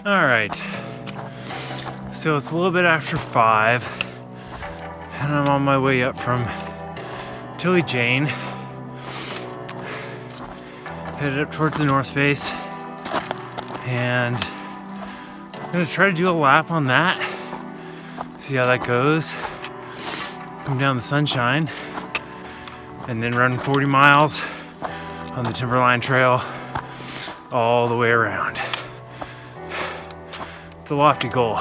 All right, so it's a little bit after 5 and I'm on my way up from Tilly Jane, headed up towards the north face, and I'm gonna try to do a lap on that, see how that goes, come down the Sunshine, and then run 40 miles on the Timberline Trail all the way around. It's a lofty goal.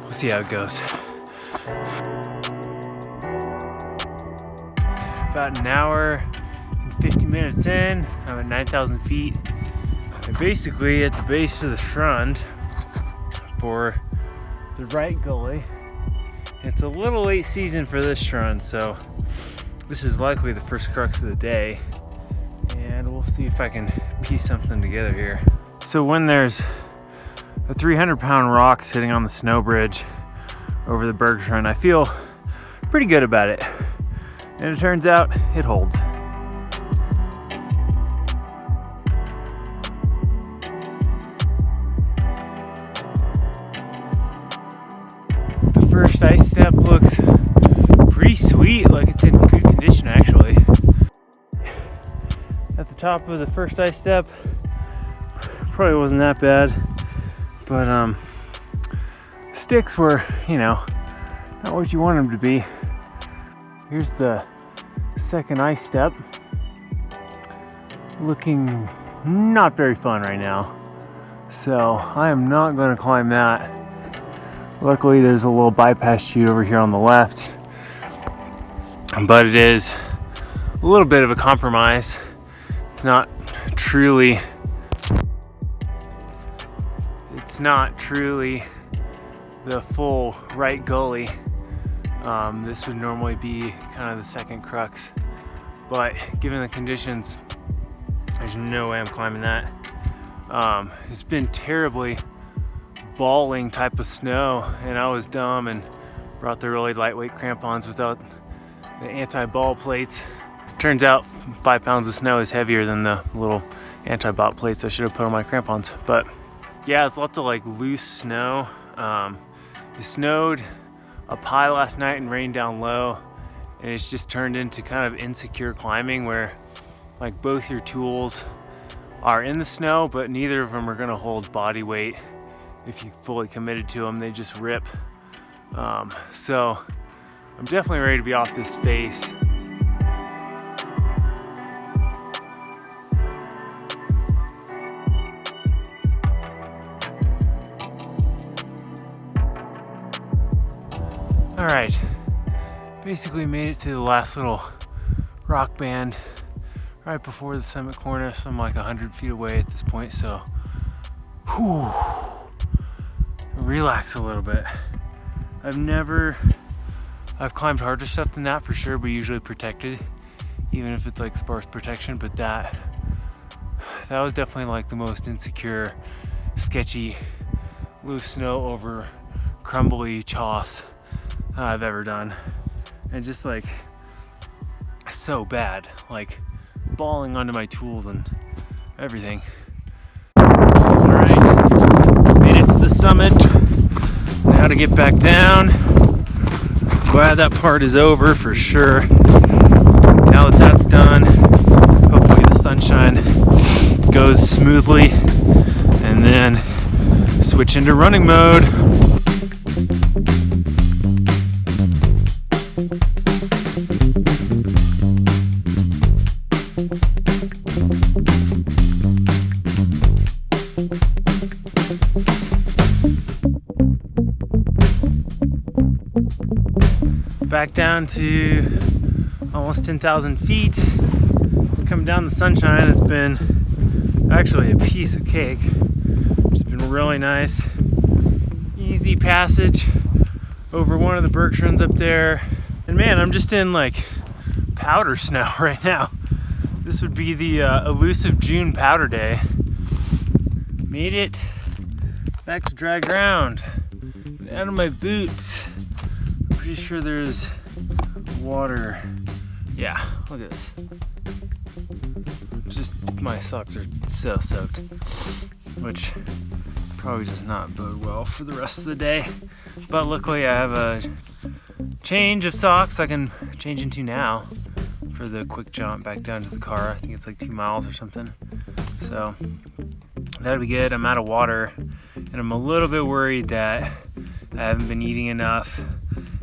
We'll see how it goes. About an hour and 50 minutes in, I'm at 9,000 feet. And basically at the base of the schrund for the right gully. It's a little late season for this schrund, so this is likely the first crux of the day. And we'll see if I can piece something together here. So when there's a 300-pound rock sitting on the snow bridge over the berg schrund, I feel pretty good about it. And it turns out it holds. The first ice step looks pretty sweet, like it's in good condition actually. At the top of the first ice step, probably wasn't that bad, but sticks were, not what you want them to be. Here's the second ice step. Looking not very fun right now. So I am not going to climb that. Luckily there's a little bypass chute over here on the left. But it is a little bit of a compromise. It's not truly the full right gully. This would normally be kind of the second crux, but given the conditions, there's no way I'm climbing that. It's been terribly balling type of snow, and I was dumb and brought the really lightweight crampons without the anti-ball plates. Turns out 5 pounds of snow is heavier than the little anti-ball plates I should have put on my crampons. But yeah, it's lots of like loose snow. It snowed up high last night and rained down low, and it's just turned into kind of insecure climbing where like both your tools are in the snow, but neither of them are gonna hold body weight if you fully committed to them. They just rip. So I'm definitely ready to be off this face. All right, basically made it to the last little rock band right before the summit cornice. I'm like 100 feet away at this point, so relax a little bit. I've climbed harder stuff than that for sure, but usually protected, even if it's like sparse protection, but that was definitely like the most insecure, sketchy, loose snow over crumbly choss I've ever done. And just like so bad, like balling onto my tools and everything. Alright, made it to the summit. Now to get back down. Glad that part is over for sure. Now that that's done, hopefully the Sunshine goes smoothly, and then switch into running mode. Back down to almost 10,000 feet. Coming down the Sunshine has been actually a piece of cake. It's been really nice. Easy passage over one of the berg schrunds up there. And man, I'm just in like powder snow right now. This would be the elusive June powder day. Made it back to dry ground. Out of my boots. Pretty sure there's water. Yeah, look at this. Just my socks are so soaked, which probably does not bode well for the rest of the day. But luckily I have a change of socks I can change into now for the quick jump back down to the car. I think it's like 2 miles or something. So that'll be good. I'm out of water and I'm a little bit worried that I haven't been eating enough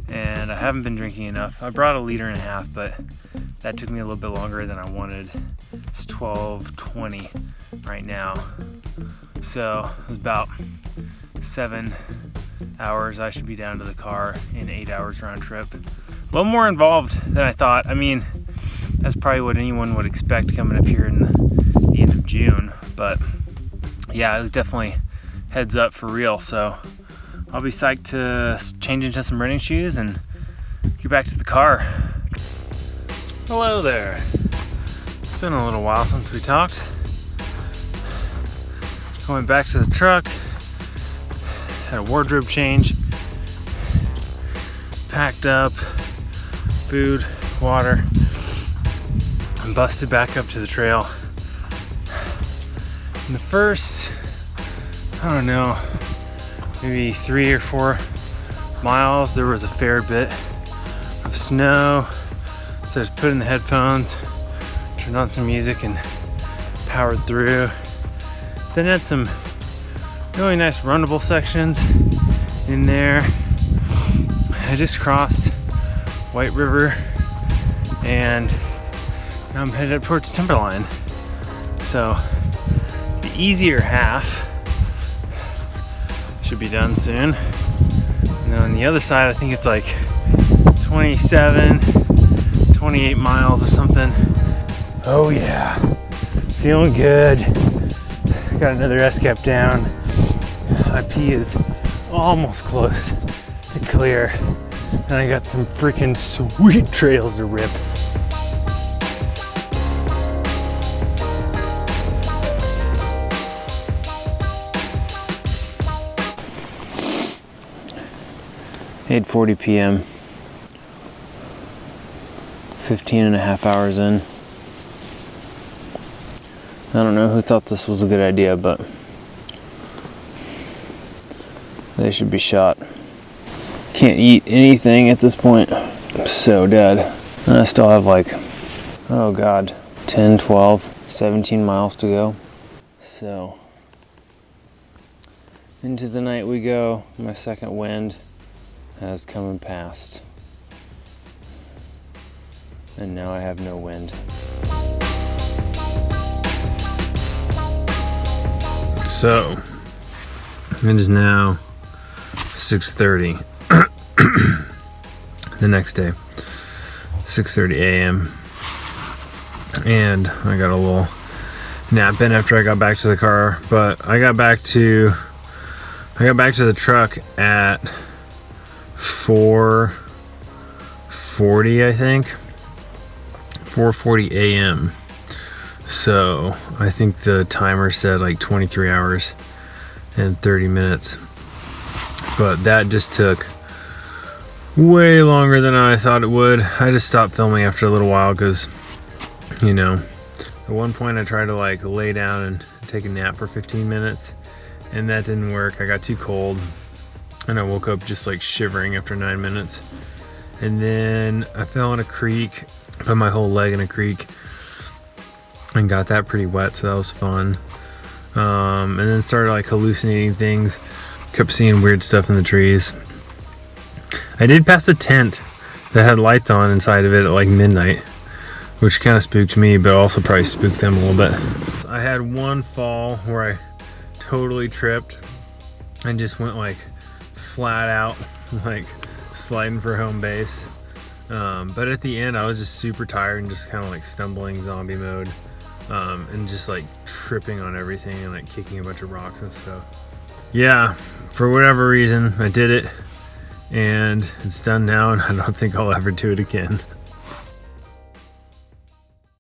and I haven't been drinking enough. I brought 1.5 liters, but that took me a little bit longer than I wanted. It's 12:20 right now. So it's about 7 hours I should be down to the car in 8 hours round trip. A little more involved than I thought. I mean, that's probably what anyone would expect coming up here in the end of June. But yeah, it was definitely heads up for real. So I'll be psyched to change into some running shoes and get back to the car. Hello there. It's been a little while since we talked. Going back to the truck, had a wardrobe change, packed up, food, water, and busted back up to the trail. In the first, I don't know, maybe 3 or 4 miles, there was a fair bit of snow. So I just put in the headphones, turned on some music and powered through. Then had some really nice runnable sections in there. I just crossed White River and now I'm headed up towards Timberline. So the easier half should be done soon. And then on the other side, I think it's like 27, 28 miles or something. Oh yeah, feeling good. Got another S-cap down. My pee is almost close to clear. And I got some freaking sweet trails to rip. Eight 8:40 p.m. 15.5 hours in. I don't know who thought this was a good idea, but they should be shot. Can't eat anything at this point. I'm so dead. And I still have like, oh God, 10, 12, 17 miles to go. So, into the night we go. My second wind has come and passed. And now I have no wind. So, it is now 6:30 the next day, 6:30 a.m. And I got a little nap in after I got back to the car, but I got back to the truck at 4:40, I think, 4:40 a.m. So I think the timer said like 23 hours and 30 minutes. But that just took way longer than I thought it would. I just stopped filming after a little while because, you know, at one point I tried to like lay down and take a nap for 15 minutes and that didn't work. I got too cold and I woke up just like shivering after 9 minutes. And then I fell in a creek, put my whole leg in a creek and got that pretty wet, so that was fun. And then started like hallucinating things, kept seeing weird stuff in the trees. I did pass a tent that had lights on inside of it at like midnight, which kind of spooked me, but also probably spooked them a little bit. I had one fall where I totally tripped and just went like flat out, like sliding for home base. But at the end I was just super tired and just kind of like stumbling zombie mode. And just like tripping on everything and like kicking a bunch of rocks and stuff. Yeah, for whatever reason I did it and it's done now and I don't think I'll ever do it again.